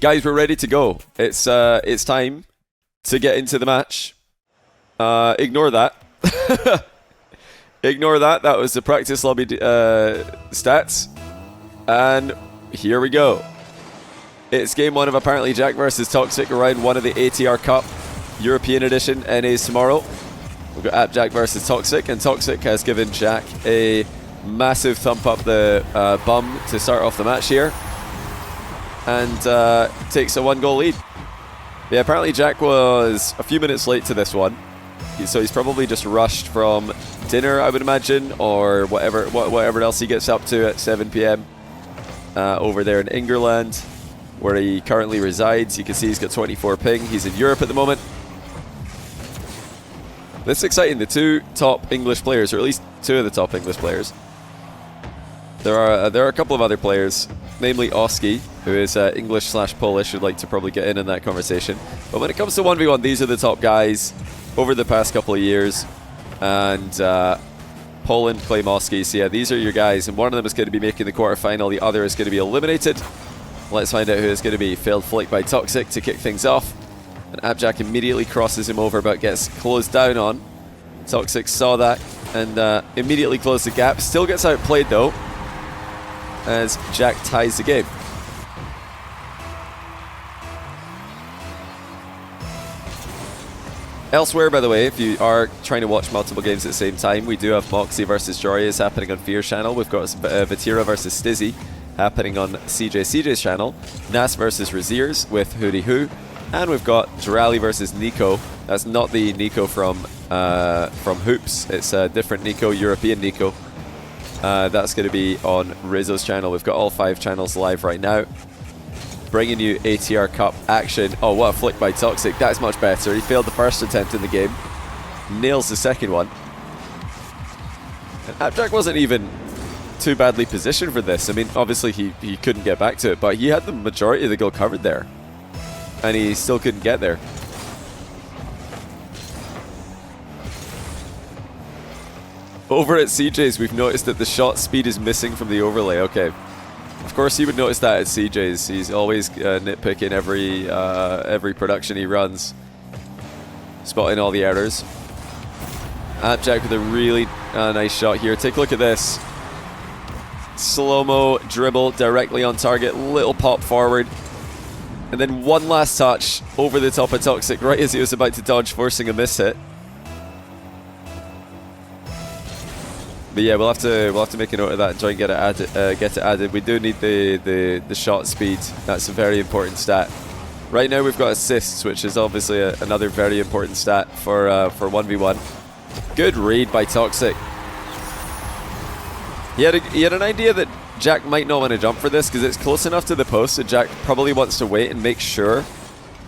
Guys, we're ready to go. It's time to get into the match. Ignore that. Ignore that. That was the practice lobby stats. And here we go. It's game one of ApparentlyJack versus Toxiic, round one of the ATR Cup European Edition. NA's tomorrow. We've got AppJack versus Toxiic, and Toxiic has given Jack a massive thump up the bum to start off the match here, and takes a 1-goal lead. Yeah, apparently Jack was a few minutes late to this one, so he's probably just rushed from dinner, I would imagine, or whatever else he gets up to at 7 PM over there in England, where he currently resides. You can see he's got 24 ping. He's in Europe at the moment. This is exciting. The two top English players, or at least two of the top English players. There are a couple of other players, namely Oski, who is English/Polish, who'd like to probably get in that conversation. But when it comes to 1v1, these are the top guys over the past couple of years. And Poland claim Oski. So yeah, these are your guys, and one of them is going to be making the quarterfinal. The other is going to be eliminated. Let's find out who is going to be. Failed flick by Toxiic to kick things off. And AppJack immediately crosses him over, but gets closed down on. Toxiic saw that and immediately closed the gap. Still gets outplayed though, as Jack ties the game. Elsewhere, by the way, if you are trying to watch multiple games at the same time, we do have Moxie versus Joria's happening on Fear's channel. We've got Vatira versus Stizzy happening on CJ's channel. Nas versus Raziers with Hootie Hoo. And we've got Durali versus Nico. That's not the Nico from Hoops. It's a different Nico, European Nico. That's going to be on Rizzo's channel. We've got all 5 channels live right now, bringing you ATR Cup action. Oh, what a flick by Toxiic. That's much better. He failed the first attempt in the game. Nails the second one. And AppJack wasn't even too badly positioned for this. I mean, obviously he couldn't get back to it, but he had the majority of the goal covered there. And he still couldn't get there. Over at CJ's, we've noticed that the shot speed is missing from the overlay. Okay. Of course, you would notice that at CJ's. He's always nitpicking every production he runs, spotting all the errors. AppJack with a really nice shot here. Take a look at this. Slow-mo dribble directly on target. Little pop forward. And then one last touch over the top of Toxiic right as he was about to dodge, forcing a miss hit. But yeah, we'll have to make a note of that and try and get it added. We do need the shot speed. That's a very important stat. Right now we've got assists, which is obviously another very important stat for 1v1. Good read by Toxiic. He had an idea that Jack might not want to jump for this because it's close enough to the post, so Jack probably wants to wait and make sure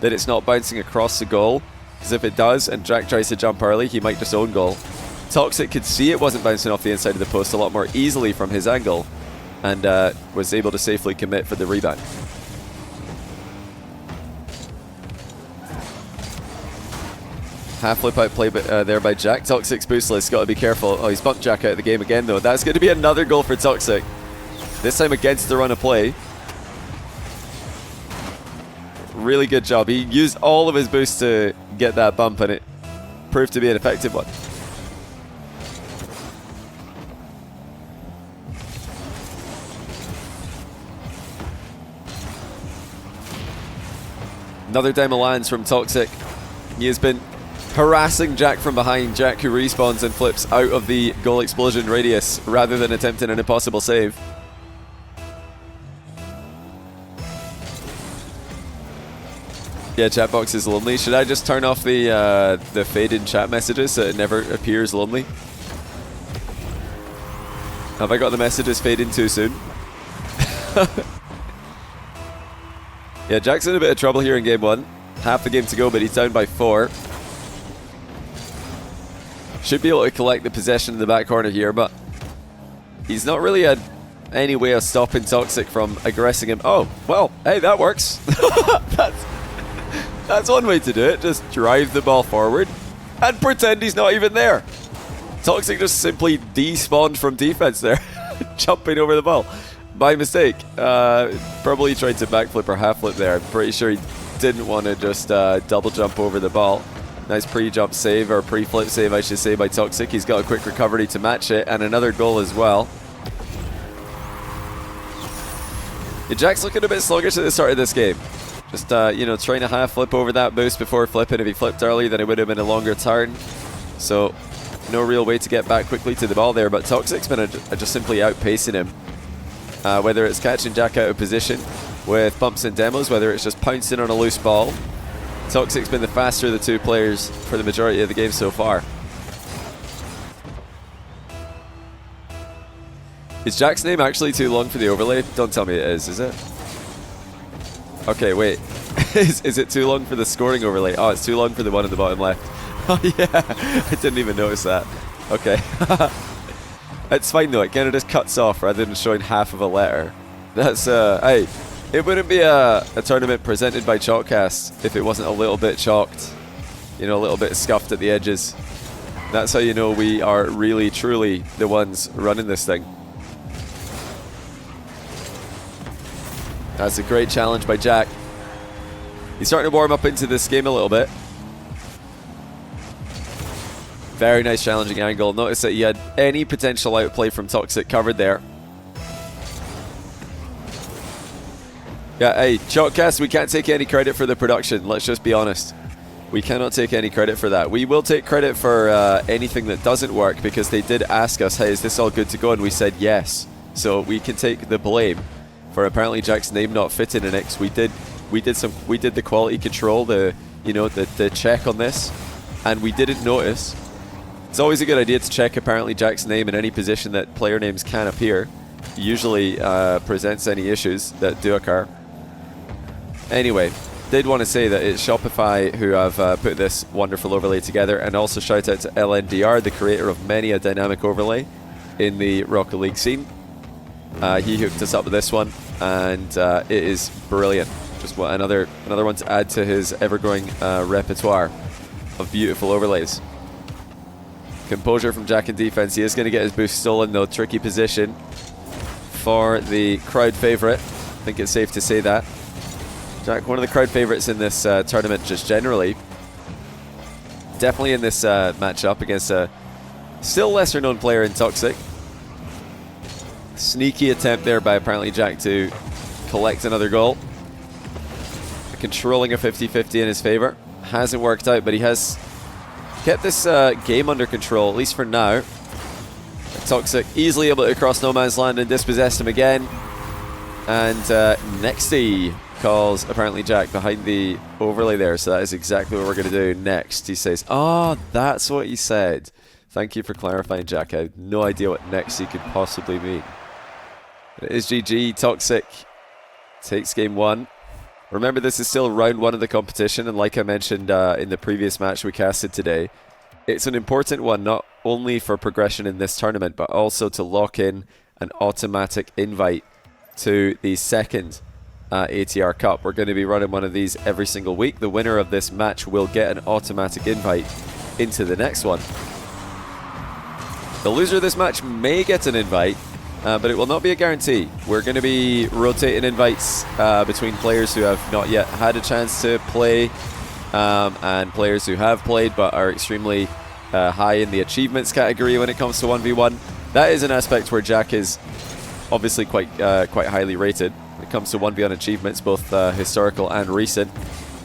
that it's not bouncing across the goal, because if it does and Jack tries to jump early, he might just own goal. Toxiic could see it wasn't bouncing off the inside of the post a lot more easily from his angle, and was able to safely commit for the rebound. Half flip out play there by Jack. Toxic's boostless, got to be careful. Oh, he's bumped Jack out of the game again though. That's going to be another goal for Toxiic. This time against the run of play. Really good job. He used all of his boost to get that bump, and it proved to be an effective one. Another demo lands from Toxiic. He has been harassing Jack from behind. Jack, who respawns and flips out of the goal explosion radius rather than attempting an impossible save. Yeah, chat box is lonely. Should I just turn off the fade in chat messages so it never appears lonely? Have I got the messages fade in too soon? Yeah, Jack's in a bit of trouble here in game one. Half the game to go, but he's down by 4. Should be able to collect the possession in the back corner here, but he's not really had any way of stopping Toxiic from aggressing him. Oh, well, hey, that works. That's one way to do it. Just drive the ball forward and pretend he's not even there. Toxiic just simply despawned from defense there, jumping over the ball. by mistake. Probably tried to backflip or half flip there. I'm pretty sure he didn't want to just double jump over the ball. Nice pre-jump save, or pre-flip save I should say, by Toxiic. He's got a quick recovery to match it, and another goal as well. Yeah, Jack's looking a bit sluggish at the start of this game. Just, you know, trying to half flip over that boost before flipping. If he flipped early, then it would have been a longer turn. So, no real way to get back quickly to the ball there, but Toxic's been just simply outpacing him. Whether it's catching Jack out of position with bumps and demos, whether it's just pouncing on a loose ball, Toxic's been the faster of the two players for the majority of the game so far. Is Jack's name actually too long for the overlay? Don't tell me it is it? Okay, wait. is it too long for the scoring overlay? Oh, it's too long for the one in the bottom left. Oh yeah, I didn't even notice that. Okay. It's fine though, it kind of just cuts off rather than showing half of a letter. That's, hey, it wouldn't be a tournament presented by Chalkcast if it wasn't a little bit chalked. You know, a little bit scuffed at the edges. That's how you know we are really, truly the ones running this thing. That's a great challenge by Jack. He's starting to warm up into this game a little bit. Very nice challenging angle. Notice that he had any potential outplay from Toxiic covered there. Yeah, hey, Chalkcast, we can't take any credit for the production. Let's just be honest. We cannot take any credit for that. We will take credit for anything that doesn't work, because they did ask us, hey, is this all good to go? And we said yes. So we can take the blame for apparently Jack's name not fitting in it. We did the quality control, the check on this, and we didn't notice. It's always a good idea to check apparently Jack's name in any position that player names can appear. It usually presents any issues that do occur. Anyway, did want to say that it's Shopify who have put this wonderful overlay together, and also shout out to LNDR, the creator of many a dynamic overlay in the Rocket League scene. He hooked us up with this one, and it is brilliant. Just another one to add to his ever-growing repertoire of beautiful overlays. Composure from Jack in defense. He is going to get his boost stolen though. Tricky position for the crowd favorite. I think it's safe to say that. Jack, one of the crowd favorites in this tournament just generally. Definitely in this matchup against a still lesser known player in Toxiic. Sneaky attempt there by ApparentlyJack to collect another goal. Controlling a 50-50 in his favor. Hasn't worked out, but he has kept this game under control, at least for now. Toxiic easily able to cross no man's land and dispossess him again. And Nexty calls ApparentlyJack behind the overlay there, so that is exactly what we're going to do next. He says, oh, that's what he said. Thank you for clarifying, Jack. I had no idea what Nexty could possibly mean. It is GG. Toxiic takes game one. Remember, this is still round one of the competition, and like I mentioned in the previous match we casted today, it's an important one not only for progression in this tournament, but also to lock in an automatic invite to the second ATR Cup. We're going to be running one of these every single week. The winner of this match will get an automatic invite into the next one. The loser of this match may get an invite, but it will not be a guarantee. We're going to be rotating invites between players who have not yet had a chance to play and players who have played but are extremely high in the achievements category when it comes to 1v1. That is an aspect where Jack is obviously quite highly rated when it comes to 1v1 achievements, both historical and recent.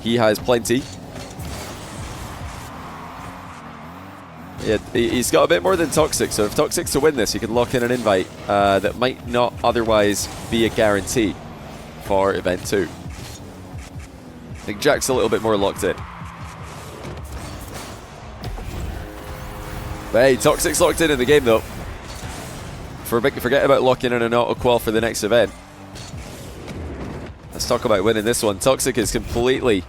He has plenty. Yeah, he's got a bit more than Toxiic, so if Toxic's to win this, he can lock in an invite that might not otherwise be a guarantee for Event 2. I think Jack's a little bit more locked in. But hey, Toxic's locked in the game though. Forget about locking in an auto-qual for the next event. Let's talk about winning this one. Toxiic is completely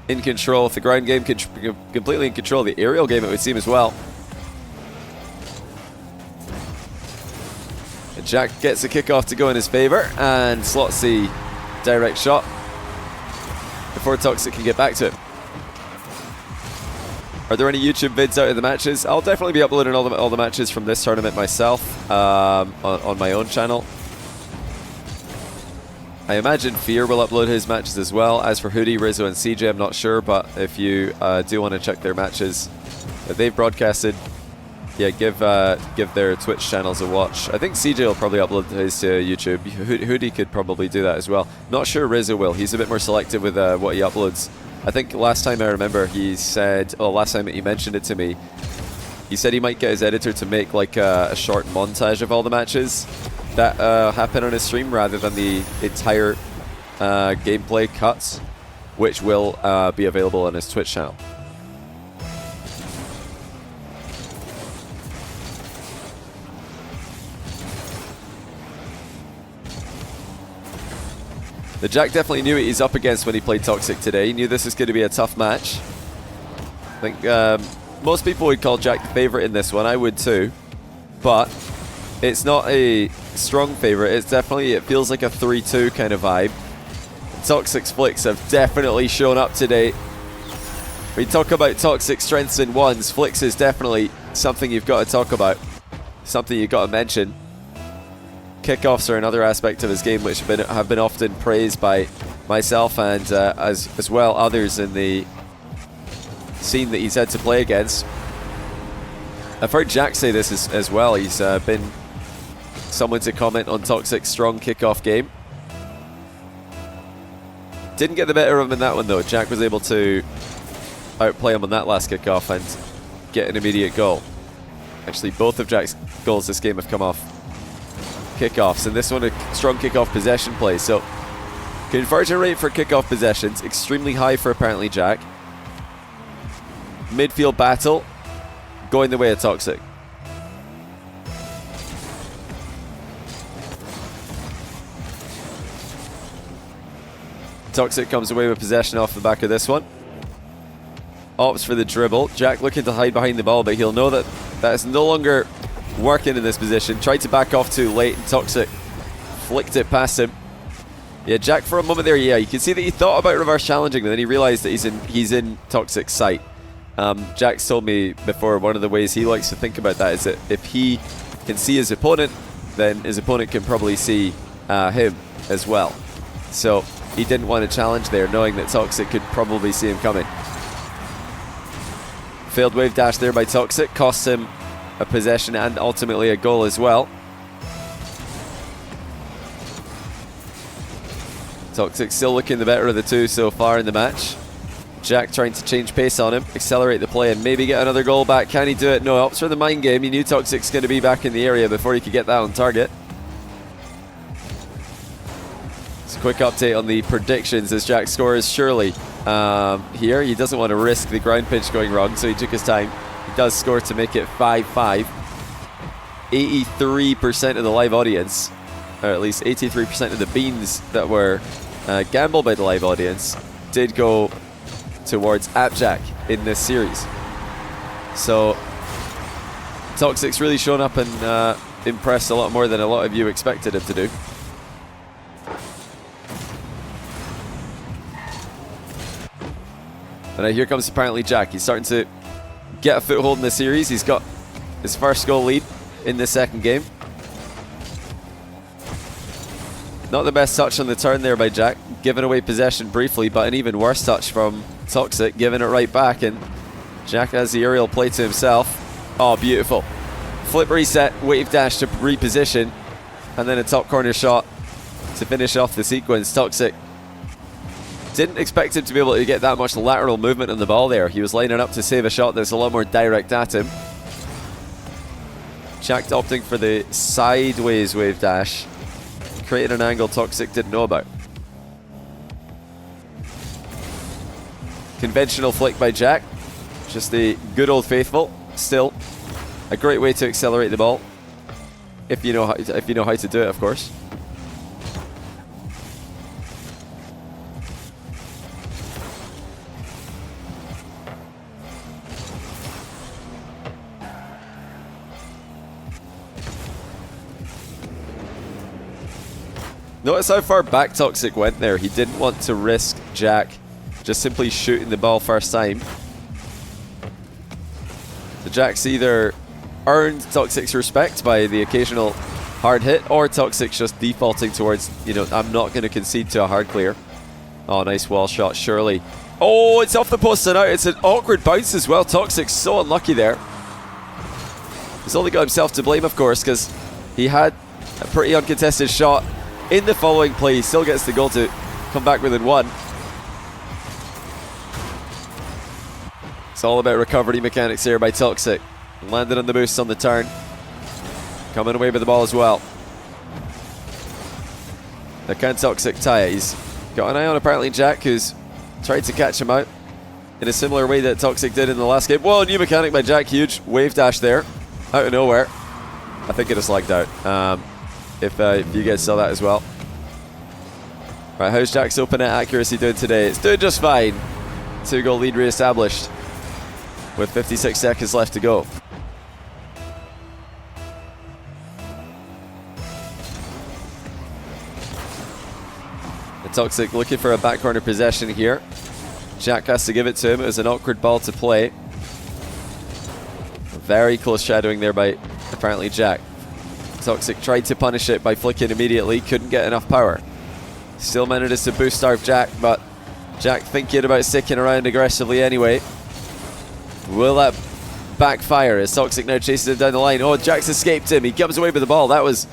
in control of the ground game, completely in control of the aerial game, it would seem, as well. And Jack gets a kickoff to go in his favor and slots the direct shot before Toxiic can get back to it. Are there any YouTube vids out of the matches? I'll definitely be uploading all the matches from this tournament myself on my own channel. I imagine Fear will upload his matches as well. As for Hoodie, Rizzo, and CJ, I'm not sure, but if you do want to check their matches that they've broadcasted, yeah, give their Twitch channels a watch. I think CJ will probably upload his to YouTube. Hoodie could probably do that as well. Not sure Rizzo will. He's a bit more selective with what he uploads. I think last time I remember he said, oh, last time he mentioned it to me, he said he might get his editor to make like a short montage of all the matches that happen on his stream rather than the entire gameplay cuts, which will be available on his Twitch channel. The Jack definitely knew what he's up against when he played Toxic today. He knew this was going to be a tough match. I think most people would call Jack the favourite in this one. I would too. But it's not a strong favourite. It's definitely, it feels like a 3-2 kind of vibe. Toxic's flicks have definitely shown up today. We talk about Toxic strengths in ones. Flicks is definitely something you've got to talk about. Something you've got to mention. Kickoffs are another aspect of his game which have been often praised by myself and as well others in the scene that he's had to play against. I've heard Jack say this as well. He's been someone to comment on Toxic's strong kickoff game. Didn't get the better of him in that one though. Jack was able to outplay him on that last kickoff and get an immediate goal. Actually, both of Jack's goals this game have come off kickoffs, and this one a strong kickoff possession play. So conversion rate for kickoff possessions extremely high for ApparentlyJack. Midfield battle going the way of Toxic. Toxic comes away with possession off the back of this one. Opts for the dribble. Jack looking to hide behind the ball, but he'll know that that is no longer working in this position. Tried to back off too late, and Toxic flicked it past him. Yeah, Jack for a moment there, yeah, you can see that he thought about reverse challenging, but then he realized that he's in Toxic's sight. Jack's told me before, one of the ways he likes to think about that is that if he can see his opponent, then his opponent can probably see him as well. So he didn't want to challenge there, knowing that Toxic could probably see him coming. Failed wave dash there by Toxic, costs him a possession and ultimately a goal as well. Toxic still looking the better of the two so far in the match. Jack trying to change pace on him, accelerate the play and maybe get another goal back. Can he do it? No, opts for the mind game. He knew Toxic's going to be back in the area before he could get that on target. It's a quick update on the predictions as Jack scores surely here. He doesn't want to risk the ground pitch going wrong, so he took his time. He does score to make it 5-5. 83% of the live audience, or at least 83% of the beans that were gambled by the live audience, did go towards AppJack in this series. So Toxic's really shown up and impressed a lot more than a lot of you expected him to do. And now here comes ApparentlyJack. He's starting to get a foothold in the series. He's got his first goal lead in the second game. Not the best touch on the turn there by Jack, giving away possession briefly, but an even worse touch from Toxic, giving it right back, and Jack has the aerial play to himself. Oh, beautiful. Flip reset, wave dash to reposition, and then a top corner shot to finish off the sequence. Toxic didn't expect him to be able to get that much lateral movement on the ball there. He was lining up to save a shot that's a lot more direct at him. Jack opting for the sideways wave dash, created an angle Toxic didn't know about. Conventional flick by Jack, just the good old faithful. Still a great way to accelerate the ball if you know how to do it, of course. Notice how far back Toxic went there. He didn't want to risk Jack just simply shooting the ball first time. So Jack's either earned Toxic's respect by the occasional hard hit, or Toxic's just defaulting towards, you know, I'm not going to concede to a hard clear. Oh, nice wall shot, surely. Oh, it's off the post and out. It's an awkward bounce as well. Toxic's so unlucky there. He's only got himself to blame, of course, because he had a pretty uncontested shot in the following play. He still gets the goal to come back within one. It's all about recovery mechanics here by Toxic. Landed on the boost on the turn. Coming away with the ball as well. Now can Toxic tie it? He's got an eye on ApparentlyJack, who's tried to catch him out in a similar way that Toxic did in the last game. Whoa, new mechanic by Jack. Huge wave dash there. Out of nowhere. I think it just lagged out. If you guys saw that as well. Right, how's Jack's open net accuracy doing today? It's doing just fine. 2-goal lead re-established with 56 seconds left to go. The Toxic looking for a back corner possession here. Jack has to give it to him. It was an awkward ball to play. Very close shadowing there by ApparentlyJack. Toxic tried to punish it by flicking immediately. Couldn't get enough power. Still manages to boost starve Jack, but Jack thinking about sticking around aggressively anyway. Will that backfire as Toxic now chases him down the line? Oh, Jack's escaped him. He comes away with the ball. That was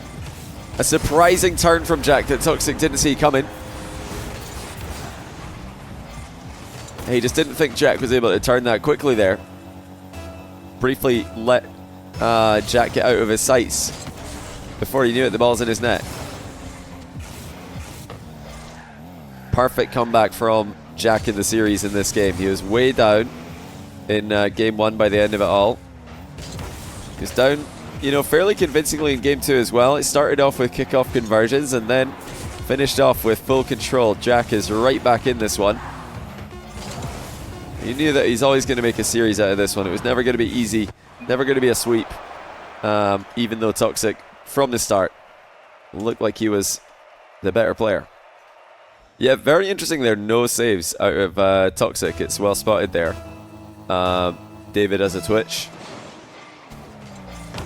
a surprising turn from Jack that Toxic didn't see coming. He just didn't think Jack was able to turn that quickly there. Briefly let Jack get out of his sights. Before he knew it, the ball's in his net. Perfect comeback from Jack in the series in this game. He was way down in game 1 by the end of it all. He was down, you know, fairly convincingly in game 2 as well. It started off with kickoff conversions and then finished off with full control. Jack is right back in this one. You knew that he's always going to make a series out of this one. It was never going to be easy, never going to be a sweep. Even though Toxic, from the start, looked like he was the better player. Yeah, very interesting there. No saves out of Toxic. It's well spotted there. David has a twitch.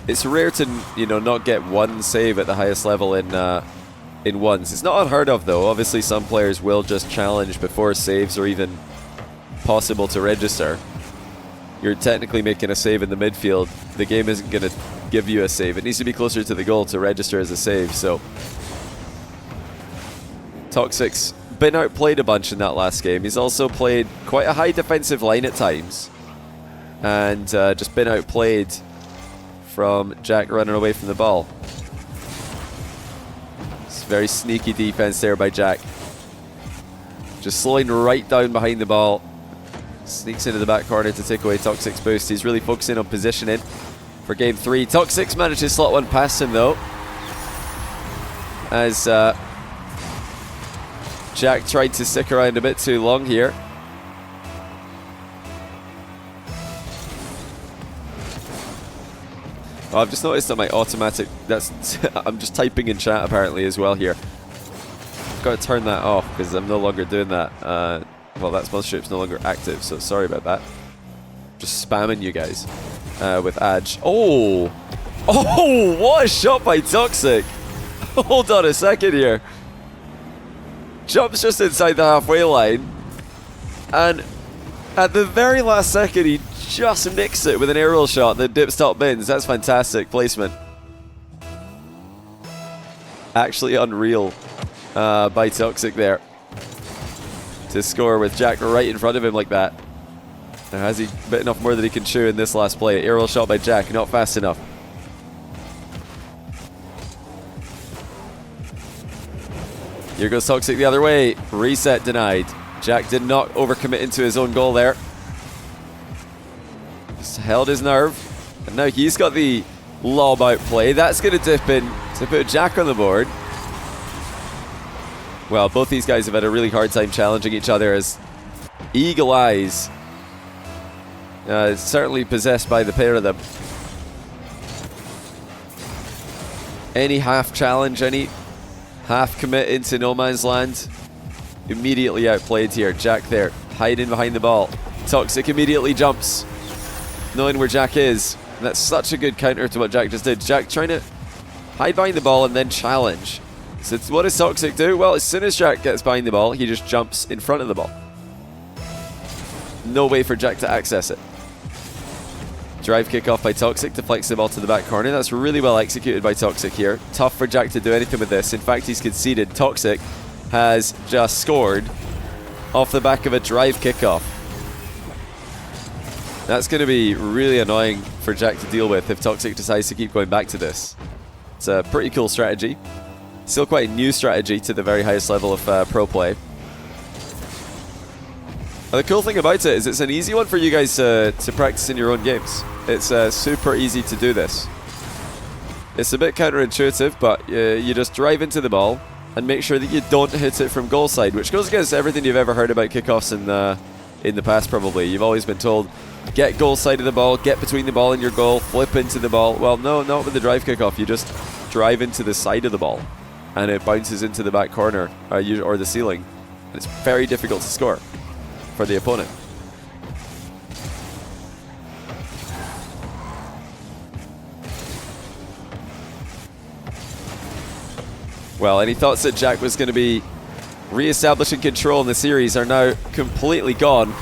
It's rare to, you know, not get one save at the highest level in ones. It's not unheard of though. Obviously, some players will just challenge before saves are even possible to register. You're technically making a save in the midfield. The game isn't going to give you a save. It needs to be closer to the goal to register as a save. So Toxic's been outplayed a bunch in that last game. He's also played quite a high defensive line at times and just been outplayed from Jack running away from the ball. It's very sneaky defense there by Jack. Just slowing right down behind the ball. Sneaks into the back corner to take away Toxic's boost. He's really focusing on positioning for game 3. Toxic's managed to slot one past him though, as Jack tried to stick around a bit too long here. Oh, I've just noticed that my automatic, I'm just typing in chat apparently as well here. I've got to turn that off because I'm no longer doing that. Well, that sponsorship's no longer active, so sorry about that. Just spamming you guys with ads. Oh! Oh, what a shot by Toxic! Hold on a second here. Jumps just inside the halfway line. And at the very last second, he just nicks it with an aerial shot that dips top bins. That's fantastic placement. Actually unreal by Toxic there. To score with Jack right in front of him like that. Now, has he bitten off more than he can chew in this last play? Aerial shot by Jack, not fast enough. Here goes Toxic the other way. Reset denied. Jack did not overcommit into his own goal there. Just held his nerve. And now he's got the lob out play. That's going to dip in to put Jack on the board. Well, both these guys have had a really hard time challenging each other as eagle eyes. Certainly possessed by the pair of them. Any half challenge, any half commit into no man's land, immediately outplayed here. Jack there, hiding behind the ball. Toxic immediately jumps, knowing where Jack is. And that's such a good counter to what Jack just did. Jack trying to hide behind the ball and then challenge. So what does Toxiic do? Well, as soon as Jack gets behind the ball, he just jumps in front of the ball. No way for Jack to access it. Drive kick off by Toxiic to flex the ball to the back corner. That's really well executed by Toxiic here. Tough for Jack to do anything with this. In fact, he's conceded. Toxiic has just scored off the back of a drive kickoff. That's going to be really annoying for Jack to deal with if Toxiic decides to keep going back to this. It's a pretty cool strategy. Still quite a new strategy to the very highest level of pro play. The cool thing about it is it's an easy one for you guys to practice in your own games. It's super easy to do this. It's a bit counterintuitive, but you just drive into the ball and make sure that you don't hit it from goal side, which goes against everything you've ever heard about kickoffs in the past probably. You've always been told, get goal side of the ball, get between the ball and your goal, flip into the ball. Well, no, not with the drive kickoff. You just drive into the side of the ball and it bounces into the back corner or the ceiling. And it's very difficult to score for the opponent. Well, any thoughts that Jack was going to be re-establishing control in the series are now completely gone.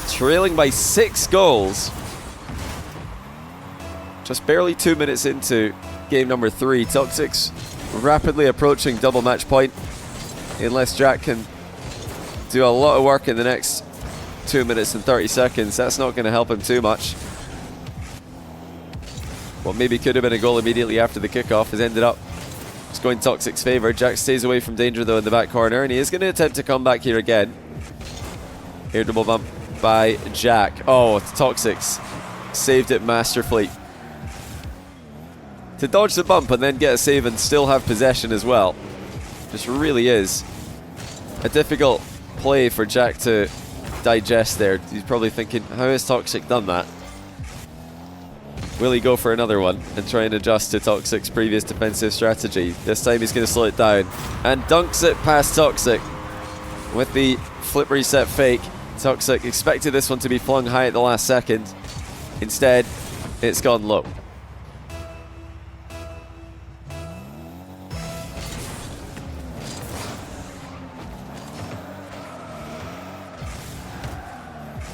Trailing by 6 goals. Just barely 2 minutes into game number 3. Toxiic's rapidly approaching double match point. Unless Jack can do a lot of work in the next 2 minutes and 30 seconds, that's not going to help him too much. What maybe could have been a goal immediately after the kickoff has ended up just going Toxiic's favour. Jack stays away from danger though in the back corner, and he is going to attempt to come back here again. Air double bump by Jack. Oh, Toxiic's saved it masterfully. To dodge the bump and then get a save and still have possession as well. Just really is a difficult play for Jack to digest there. He's probably thinking, how has Toxiic done that? Will he go for another one and try and adjust to Toxiic's previous defensive strategy? This time he's going to slow it down and dunks it past Toxiic with the flip reset fake. Toxiic expected this one to be flung high at the last second. Instead, it's gone low.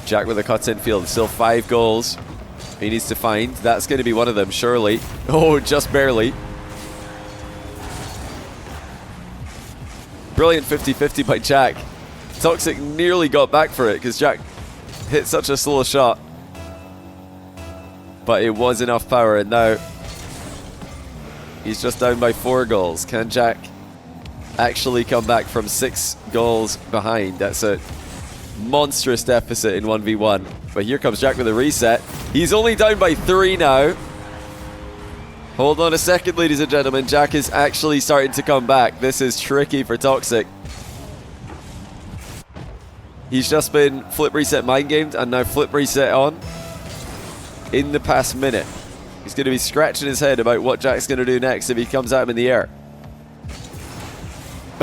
Jack with a cut-in field, still 5 goals he needs to find. That's going to be one of them, surely. Oh, just barely. Brilliant 50-50 by Jack. Toxiic nearly got back for it because Jack hit such a slow shot. But it was enough power, and now he's just down by 4 goals. Can Jack actually come back from 6 goals behind? That's a monstrous deficit in 1v1. But here comes Jack with a reset. He's only down by 3 now. Hold on a second, ladies and gentlemen. Jack is actually starting to come back. This is tricky for Toxiic. He's just been flip reset mind gamed and now flip reset on in the past minute. He's going to be scratching his head about what Jack's going to do next if he comes at him in the air.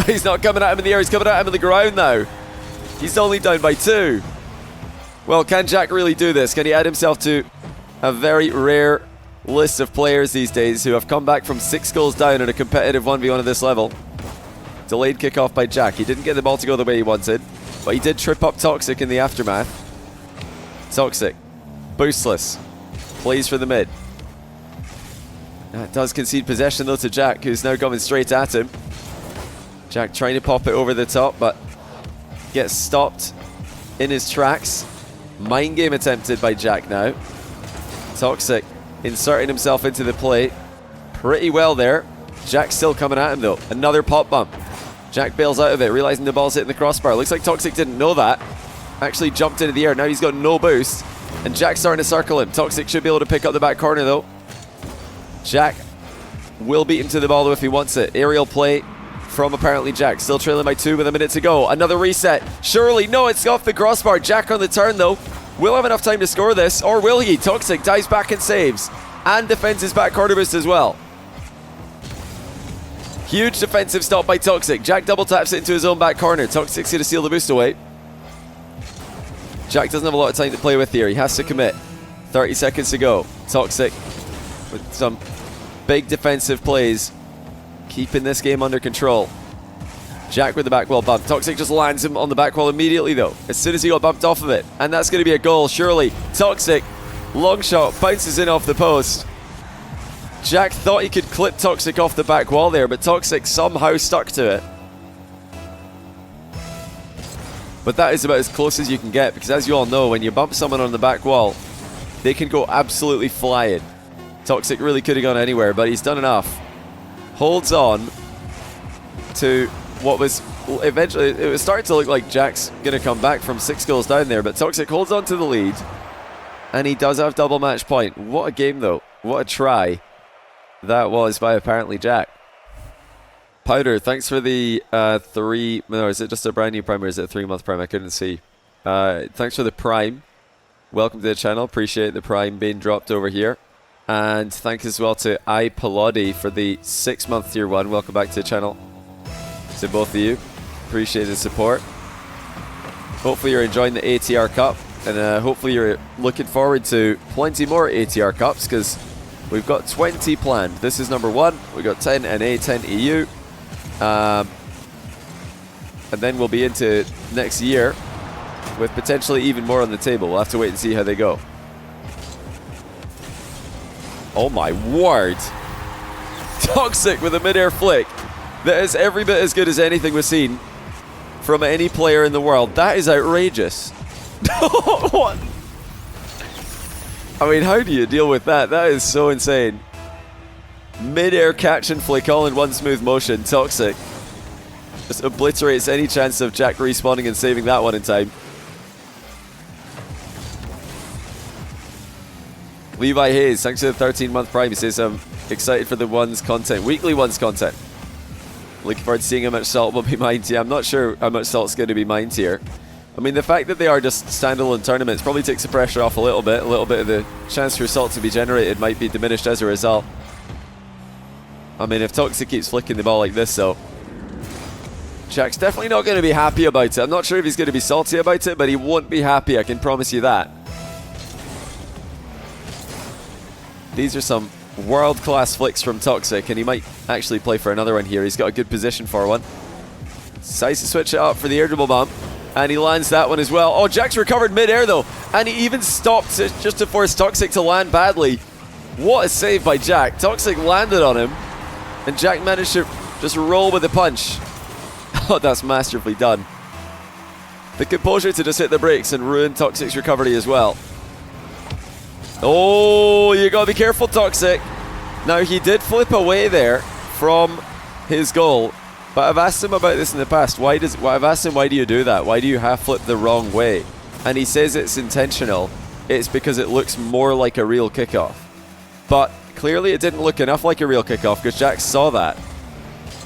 He's not coming at him in the air, he's coming at him on the ground now. He's only down by 2. Well, can Jack really do this? Can he add himself to a very rare list of players these days who have come back from 6 goals down in a competitive 1v1 at this level? Delayed kickoff by Jack. He didn't get the ball to go the way he wanted, but he did trip up Toxiic in the aftermath. Toxiic, boostless, plays for the mid. That does concede possession though to Jack, who's now coming straight at him. Jack trying to pop it over the top, but gets stopped in his tracks. Mind game attempted by Jack now. Toxiic inserting himself into the play pretty well there. Jack still coming at him though. Another pop bump. Jack bails out of it, realizing the ball's hitting the crossbar. Looks like Toxiic didn't know that. Actually jumped into the air. Now he's got no boost. And Jack's starting to circle him. Toxiic should be able to pick up the back corner though. Jack will beat him to the ball though if he wants it. Aerial play from ApparentlyJack. Still trailing by 2 with a minute to go. Another reset. Surely. No, it's off the crossbar. Jack on the turn though. Will have enough time to score this, or will he? Toxiic dives back and saves. And defends his back corner boost as well. Huge defensive stop by Toxiic. Jack double taps it into his own back corner. Toxic's going to steal the boost away. Jack doesn't have a lot of time to play with here. He has to commit. 30 seconds to go. Toxiic with some big defensive plays, keeping this game under control. Jack with the back wall bump. Toxic just lands him on the back wall immediately though, as soon as he got bumped off of it. And that's going to be a goal, surely. Toxic, long shot, bounces in off the post. Jack thought he could clip Toxic off the back wall there, but Toxic somehow stuck to it. But that is about as close as you can get, because as you all know, when you bump someone on the back wall, they can go absolutely flying. Toxic really could have gone anywhere, but he's done enough. Holds on to what was eventually, it was starting to look like Jack's going to come back from 6 goals down there, but Toxic holds on to the lead, and he does have double match point. What a game though. What a try that was by ApparentlyJack. Powder, thanks for the 3, no, is it just a brand new prime or is it a 3-month prime? I couldn't see. Thanks for the prime. Welcome to the channel. Appreciate the prime being dropped over here. And thanks as well to iPelodi for the 6-month tier 1. Welcome back to the channel. To both of you. Appreciate the support. Hopefully you're enjoying the ATR Cup. And hopefully you're looking forward to plenty more ATR Cups, because we've got 20 planned. This is number 1. We've got 10 NA, 10 EU. And then we'll be into next year with potentially even more on the table. We'll have to wait and see how they go. Oh my word. Toxic with a mid-air flick. That is every bit as good as anything we've seen from any player in the world. That is outrageous. What? I mean, how do you deal with that? That is so insane. Mid-air catch and flick all in one smooth motion. Toxic just obliterates any chance of Jack respawning and saving that one in time. Levi Hayes, thanks for the 13-month prime. He says, I'm excited for the ones content, weekly ones content. Looking forward to seeing how much salt will be mined here. I'm not sure how much salt's going to be mined here. I mean, the fact that they are just standalone tournaments probably takes the pressure off a little bit. A little bit of the chance for salt to be generated might be diminished as a result. I mean, if Toxic keeps flicking the ball like this, though, Jack's definitely not going to be happy about it. I'm not sure if he's going to be salty about it, but he won't be happy, I can promise you that. These are some world-class flicks from Toxic, and he might actually play for another one here. He's got a good position for one. Decides to switch it up for the air dribble bump, and he lands that one as well. Oh, Jack's recovered mid-air, though, and he even stopped just to force Toxic to land badly. What a save by Jack. Toxic landed on him, and Jack managed to just roll with the punch. Oh, that's masterfully done. The composure to just hit the brakes and ruin Toxic's recovery as well. Oh, you gotta be careful, Toxic. Now, he did flip away there from his goal, but I've asked him about this in the past. I've asked him, why do you do that? Why do you half flip the wrong way? And he says it's intentional. It's because it looks more like a real kickoff. But clearly it didn't look enough like a real kickoff, because Jack saw that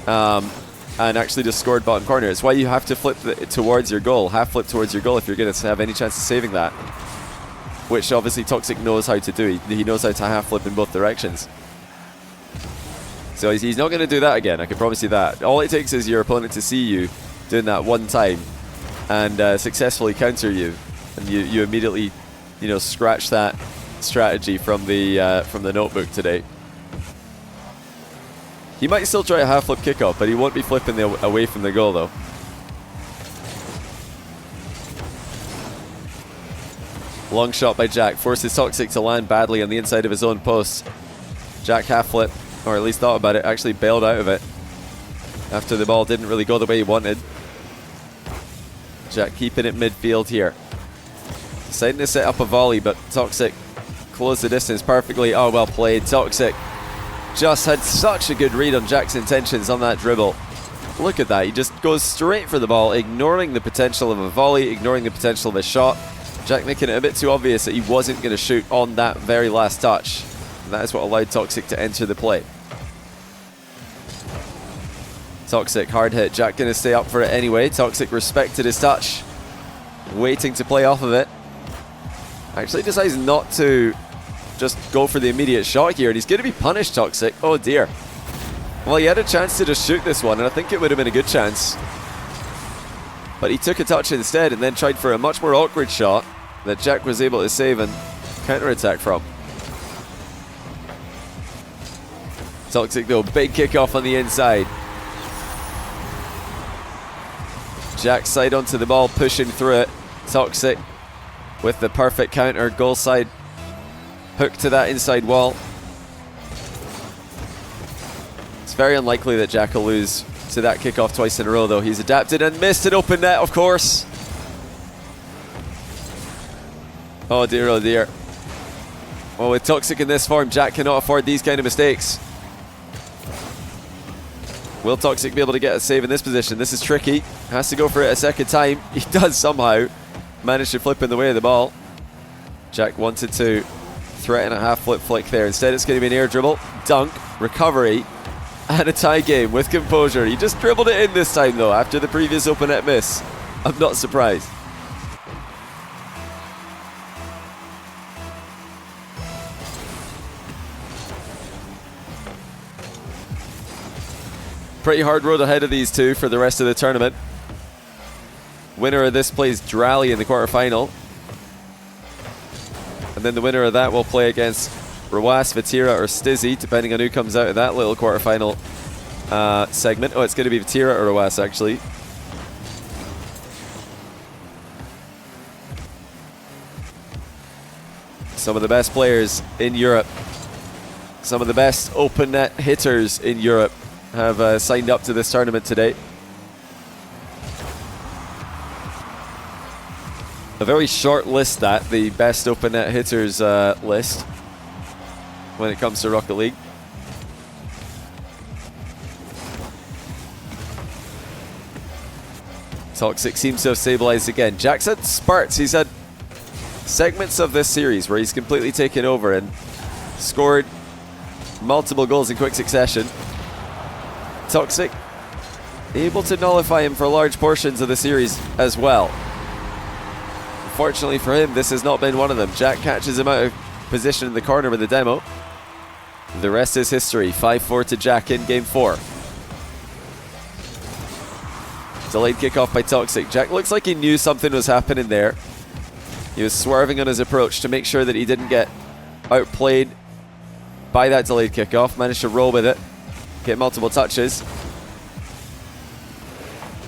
and actually just scored bottom corner. It's why you have to flip towards your goal, half flip towards your goal if you're going to have any chance of saving that. Which obviously Toxic knows how to do. He knows how to half flip in both directions. So he's not going to do that again, I can promise you that. All it takes is your opponent to see you doing that one time and successfully counter you. And you immediately, you know, scratch that strategy from the notebook today. He might still try a half flip kickoff, but he won't be flipping away from the goal though. Long shot by Jack forces Toxic to land badly on the inside of his own post. Jack half flip, or at least thought about it, actually bailed out of it after the ball didn't really go the way he wanted. Jack keeping it midfield here. Deciding to set up a volley, but Toxic closed the distance perfectly. Oh, well played. Toxic just had such a good read on Jack's intentions on that dribble. Look at that. He just goes straight for the ball, ignoring the potential of a volley, ignoring the potential of a shot. Jack making it a bit too obvious that he wasn't going to shoot on that very last touch. And that is what allowed Toxic to enter the play. Toxic, hard hit. Jack going to stay up for it anyway. Toxic respected his touch, waiting to play off of it. Actually decides not to just go for the immediate shot here, and he's going to be punished, Toxic. Oh dear. Well, he had a chance to just shoot this one, and I think it would have been a good chance. But he took a touch instead and then tried for a much more awkward shot that Jack was able to save and counter-attack from. Toxic though, big kickoff on the inside. Jack side onto the ball, pushing through it. Toxic with the perfect counter, goal side hook to that inside wall. It's very unlikely that Jack will lose to that kickoff twice in a row though. He's adapted and missed an open net, of course. Oh dear, oh dear. Well, with Toxic in this form, Jack cannot afford these kind of mistakes. Will Toxic be able to get a save in this position? This is tricky. Has to go for it a second time. He does somehow manage to flip in the way of the ball. Jack wanted to threaten a half flip flick there. Instead, it's going to be an air dribble, dunk, recovery, and a tie game with composure. He just dribbled it in this time though, after the previous open net miss. I'm not surprised. Pretty hard road ahead of these two for the rest of the tournament. Winner of this plays Drally in the quarterfinal. And then the winner of that will play against Rawas, Vatira, or Stizzy, depending on who comes out of that little quarterfinal segment. Oh, it's going to be Vatira or Rawas, actually. Some of the best players in Europe, some of the best open net hitters in Europe have signed up to this tournament today. A very short list, that, the best open net hitters list when it comes to Rocket League. Toxic seems to have stabilized again. Jack's had spurts. He's had segments of this series where he's completely taken over and scored multiple goals in quick succession. Toxic able to nullify him for large portions of the series as well. Unfortunately for him, this has not been one of them. Jack catches him out of position in the corner with the demo. The rest is history. 5-4 to Jack in game 4. Delayed kickoff by Toxic. Jack looks like he knew something was happening there. He was swerving on his approach to make sure that he didn't get outplayed by that delayed kickoff. Managed to roll with it. Get multiple touches.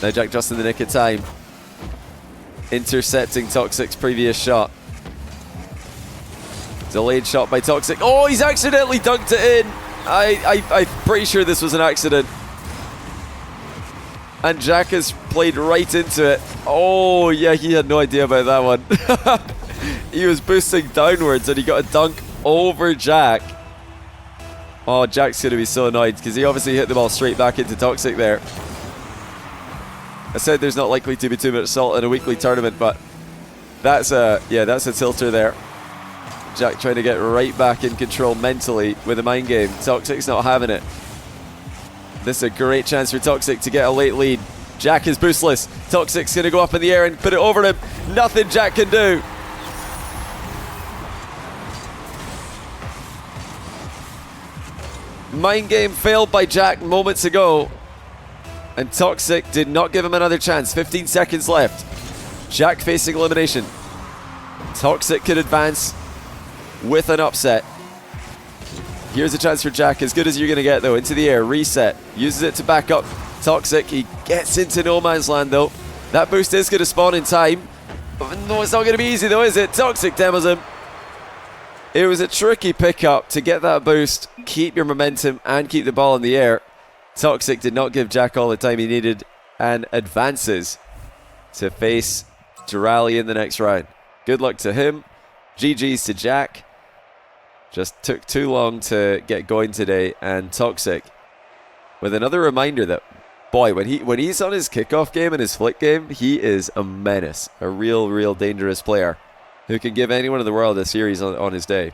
Now Jack just in the nick of time, intercepting Toxic's previous shot. Delayed shot by Toxic. Oh, he's accidentally dunked it in. I'm pretty sure this was an accident. And Jack has played right into it. Oh yeah, he had no idea about that one. He was boosting downwards and he got a dunk over Jack. Oh, Jack's going to be so annoyed because he obviously hit the ball straight back into Toxic there. I said there's not likely to be too much salt in a weekly tournament, but that's a tilter there. Jack trying to get right back in control mentally with a mind game. Toxic's not having it. This is a great chance for Toxic to get a late lead. Jack is boostless. Toxic's going to go up in the air and put it over him. Nothing Jack can do. Mind game failed by Jack moments ago, and Toxic did not give him another chance. 15 seconds left. Jack facing elimination. Toxic could advance with an upset. Here's a chance for Jack, as good as you're going to get though. Into the air, reset, uses it to back up Toxic. He gets into no man's land though. That boost is going to spawn in time. No, it's not going to be easy though, is it? Toxic demos him. It was a tricky pickup to get that boost, keep your momentum, and keep the ball in the air. Toxic did not give Jack all the time he needed and advances to face Durali in the next round. Good luck to him. GG's to Jack. Just took too long to get going today, and Toxic with another reminder that, boy, when he's on his kickoff game and his flick game, he is a menace, a real dangerous player who can give anyone in the world a series on his day.